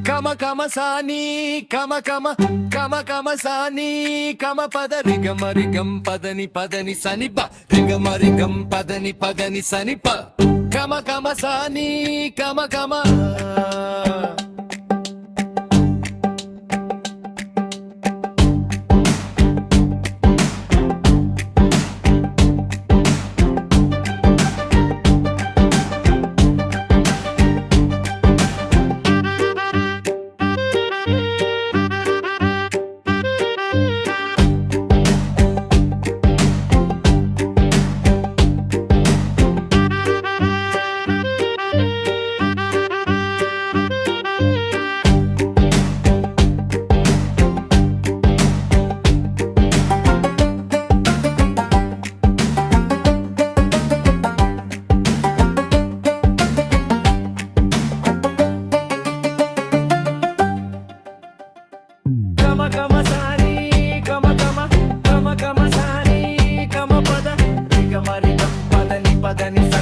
Gama Gama Sani, Gama Gama, Gama Gama Sani, Gama Pada Rigama Rigam Padani Padani Sani Pa, Rigama Rigam Padani Padani Sani Pa, Gama Gama Sani, Gama Gama. Gama Gama Sani, Gama Gama, Gama Gama Sani, Gama Pada, Rigama Rigam Padani Padani.